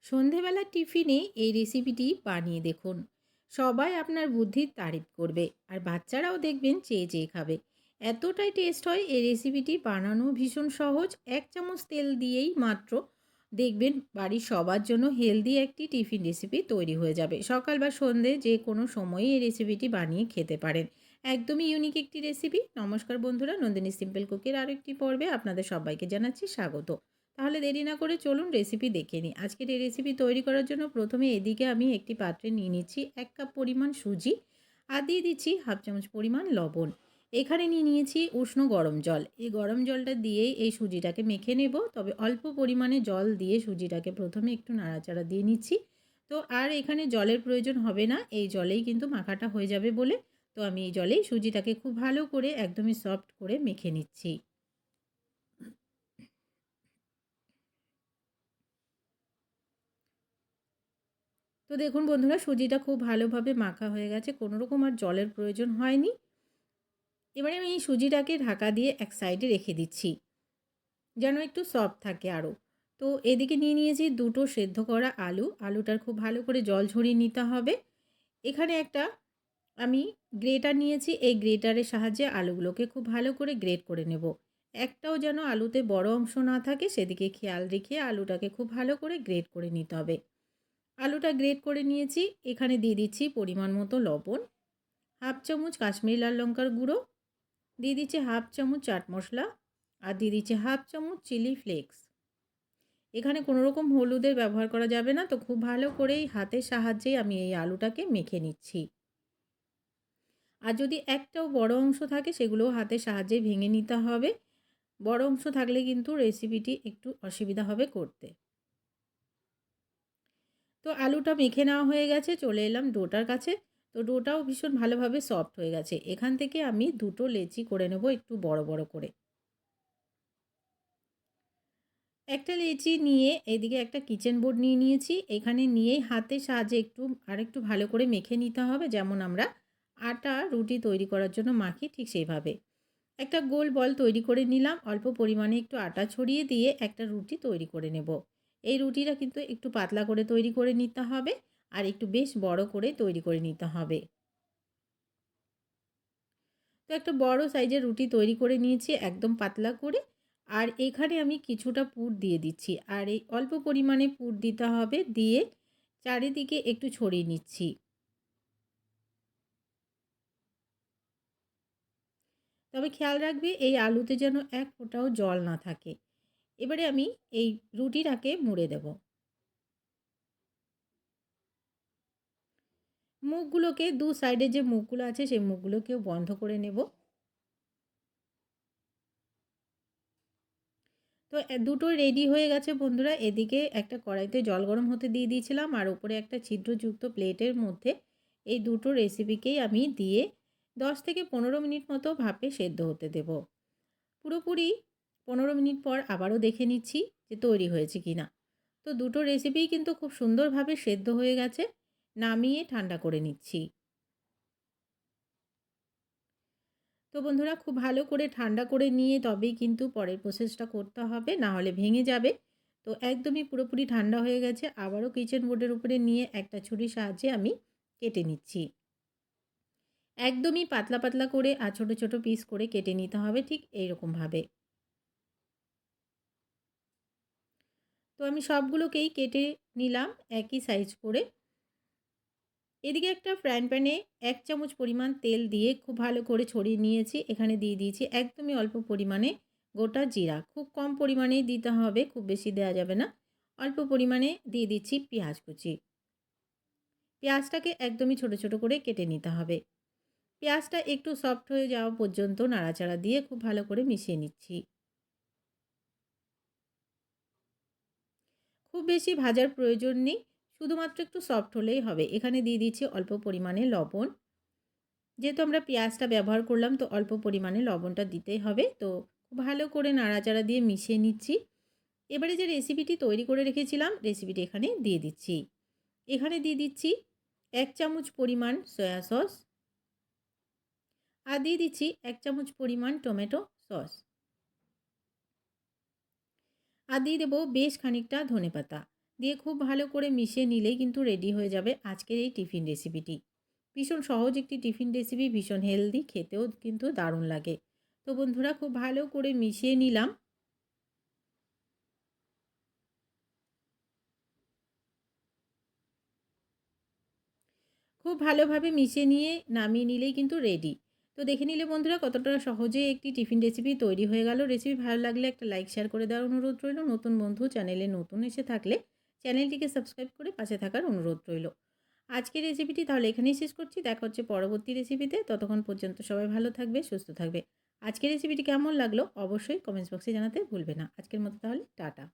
সন্ধেবেলার টিফিনে এই রেসিপিটি বানিয়ে দেখুন। সবাই আপনার বুদ্ধির তারিফ করবে আর বাচ্চারাও দেখবেন চেয়ে চেয়ে খাবে। এতটাই টেস্ট হয় এই রেসিপিটি, বানানো ভীষণ সহজ। 1 চামচ তেল দিয়েই মাত্র দেখবেন বাড়ির সবার জন্য হেলদি একটি টিফিন রেসিপি তৈরি হয়ে যাবে। সকাল বা সন্ধে যে কোনো সময়ই এই রেসিপিটি বানিয়ে খেতে পারেন। একদমই ইউনিক একটি রেসিপি। নমস্কার বন্ধুরা, নন্দিনী সিম্পল কুকের আরও একটি পর্বে আপনাদের সবাইকে জানাচ্ছি স্বাগত। তাহলে দেরি না করে চলুন রেসিপি দেখে নিই। আজকের এই রেসিপি তৈরি করার জন্য প্রথমে এদিকে আমি একটি পাত্রে নিয়ে নিচ্ছি 1 কাপ পরিমাণ সুজি আর দিয়ে দিচ্ছি 1/2 চামচ পরিমাণ লবণ। এখানে নিয়ে নিয়েছি উষ্ণ গরম জল। এই গরম জলটা দিয়েই এই সুজিটাকে মেখে নেব। তবে অল্প পরিমাণে জল দিয়ে সুজিটাকে প্রথমে একটু নাড়াচাড়া দিয়ে নিচ্ছি। তো আর এখানে জলের প্রয়োজন হবে না, এই জলেই কিন্তু মাখাটা হয়ে যাবে বলে। তো আমি এই জলেই সুজিটাকে খুব ভালো করে একদমই সফট করে মেখে নিচ্ছি। তো দেখুন বন্ধুরা, সুজিটা খুব ভালোভাবে মাখা হয়ে গেছে, কোনো রকম আর জলের প্রয়োজন হয়নি। এবারে আমি এই সুজিটাকে ঢাকা দিয়ে এক সাইডে রেখে দিচ্ছি যেন একটু সফট থাকে আরও। তো এদিকে নিয়ে নিয়েছি দুটো সেদ্ধ করা আলু। আলুটার খুব ভালো করে জল ঝরিয়ে নিতে হবে। এখানে একটা আমি গ্রেটার নিয়েছি, এই গ্রেটারের সাহায্যে আলুগুলোকে খুব ভালো করে গ্রেট করে নেব। একটাও যেন আলুতে বড় অংশ না থাকে সেদিকে খেয়াল রেখে আলুটাকে খুব ভালো করে গ্রেট করে নিতে হবে। আলুটা গ্রেট করে নিয়েছি। এখানে দিয়ে দিচ্ছি পরিমাণ মতো লবণ, 1/2 চামচ কাশ্মীরি লাল লঙ্কার গুঁড়ো, দিয়ে দিচ্ছি 1/2 চামচ চাট মশলা আর দিয়ে দিচ্ছি 1/2 চামচ চিলি ফ্লেক্স। এখানে কোনো রকম হলুদের ব্যবহার করা যাবে না। তো খুব ভালো করেই হাতের সাহায্যেই আমি এই আলুটাকে মেখে নিচ্ছি। আর যদি একটাও বড় অংশ থাকে সেগুলোও হাতের সাহায্যে ভেঙে নিতে হবে। বড় অংশ থাকলে কিন্তু রেসিপিটি একটু অসুবিধা হবে করতে। তো আলুটা মেখে নেওয়া হয়ে গেছে, চলে এলাম ডোটার কাছে। তো ডোটাও ভীষণ ভালোভাবে সফট হয়ে গেছে। এখান থেকে আমি দুটো লেচি করে নেব একটু বড় বড় করে। একটা লেচি নিয়ে এদিকে একটা কিচেন বোর্ড নিয়ে নিয়েছি। এখানে নিয়েই হাতের সাহায্যে একটু আরেকটু ভালো করে মেখে নিতে হবে, যেমন আমরা আটা রুটি তৈরি করার জন্য মাখি ঠিক সেইভাবে। একটা গোল বল তৈরি করে নিলাম। অল্প পরিমাণে একটু আটা ছড়িয়ে দিয়ে একটা রুটি তৈরি করে নেব। এই রুটিটা কিন্তু একটু পাতলা করে তৈরি করে নিতে হবে আর একটু বেশ বড় করে তৈরি করে নিতে হবে। তো একটা বড় সাইজের রুটি তৈরি করে নিয়েছি একদম পাতলা করে। আর এখানে আমি কিছুটা পুর দিয়ে দিচ্ছি আর এই অল্প পরিমাণে পুর দিতে হবে, দিয়ে চারিদিকে একটু ছড়িয়ে নিচ্ছি। তবে খেয়াল রাখবে এই আলুতে যেন এক ফোঁটাও জল না থাকে। এবারে আমি এই রুটিটাকে মুড়ে দেব। মুখগুলোকে দু সাইডে যে মুখগুলো আছে সেই মুখগুলোকেও বন্ধ করে নেব। তো দুটো রেডি হয়ে গেছে বন্ধুরা। এদিকে একটা কড়াইতে জল গরম হতে দিয়ে দিয়েছিলাম আর ওপরে একটা ছিদ্রযুক্ত প্লেটের মধ্যে এই দুটো রেসিপিকেই আমি দিয়ে 10 থেকে 15 মিনিট মতো ভাপে সেদ্ধ হতে দেব। পুরোপুরি 15 মিনিট পর আবারও দেখে নিচ্ছি যে তৈরি হয়েছে কি না। তো দুটো রেসিপিই কিন্তু খুব সুন্দরভাবে সেদ্ধ হয়ে গেছে। নামিয়ে ঠান্ডা করে নিচ্ছি। তো বন্ধুরা, খুব ভালো করে ঠান্ডা করে নিয়ে তবেই কিন্তু পরের প্রসেসটা করতে হবে, না হলে ভেঙে যাবে। তো একদমই পুরোপুরি ঠান্ডা হয়ে গেছে। আবারও কিচেন বোর্ডের উপরে নিয়ে একটা ছুরির সাহায্যে আমি কেটে নিচ্ছি। একদমই পাতলা পাতলা করে আর ছোট ছোট পিস করে কেটে নিতে হবে ঠিক এইরকমভাবে। তো আমি সবগুলোকেই কেটে নিলাম একই সাইজ করে। এদিকে একটা ফ্রাইং প্যানে 1 চামচ পরিমাণ তেল দিয়ে খুব ভালো করে ছড়িয়ে নিয়েছি। এখানে দিয়ে দিয়েছি একদমই অল্প পরিমাণে গোটা জিরা। খুব কম পরিমাণেই দিতে হবে, খুব বেশি দেওয়া যাবে না। অল্প পরিমাণে দিয়ে দিচ্ছি পেঁয়াজ কুচি। পেঁয়াজটাকে একদমই ছোট ছোট করে কেটে নিতে হবে। পেঁয়াজটা একটু সফট হয়ে যাওয়া পর্যন্ত নাড়াচাড়া দিয়ে খুব ভালো করে মিশিয়ে নিচ্ছি। খুব বেশি ভাজার প্রয়োজন নেই, শুধুমাত্র একটু সফট হলেই হবে। এখানে দিয়ে দিচ্ছি অল্প পরিমাণে লবণ। যেহেতু আমরা পেঁয়াজটা ব্যবহার করলাম তো অল্প পরিমাণে লবণটা দিতেই হবে। তো খুব ভালো করে নাড়াচাড়া দিয়ে মিশিয়ে নিচ্ছি। এবারে যে রেসিপিটি তৈরি করে রেখেছিলাম রেসিপিটি এখানে দিয়ে দিচ্ছি। এখানে দিয়ে দিচ্ছি 1 চামচ পরিমাণ সয়া সস আর দিয়ে দিচ্ছি 1 চামচ পরিমাণ টমেটো সস আর দিয়ে দেবো বেশ খানিকটা ধনেপাতা। দিয়ে খুব ভালো করে মিশিয়ে নিলেই কিন্তু রেডি হয়ে যাবে আজকের এই টিফিন রেসিপিটি। ভীষণ সহজ একটি টিফিন রেসিপি, ভীষণ হেলদি, খেতেও কিন্তু দারুণ লাগে। তো বন্ধুরা খুব ভালো করে মিশিয়ে নিলাম। খুব ভালোভাবে মিশিয়ে নিয়ে নামিয়ে নিলেই কিন্তু রেডি। তো দেখে নিলে বন্ধুরা কতটা সহজে একটি টিফিন রেসিপি তৈরি হয়ে গেল। রেসিপি ভালো লাগলে একটা লাইক শেয়ার করে দেওয়ার অনুরোধ রইল। নতুন বন্ধু চ্যানেলে নতুন এসে থাকলে চ্যানেলটিকে সাবস্ক্রাইব করে পাশে থাকার অনুরোধ রইল। আজকের রেসিপিটি তাহলে এখানেই শেষ করছি। দেখা হচ্ছে পরবর্তী রেসিপিতে। ততক্ষণ পর্যন্ত সবাই ভালো থাকবে, সুস্থ থাকবে। আজকের রেসিপিটি কেমন লাগলো অবশ্যই কমেন্টস বক্সে জানাতে ভুলবে না। আজকের মতো তাহলে টাটা।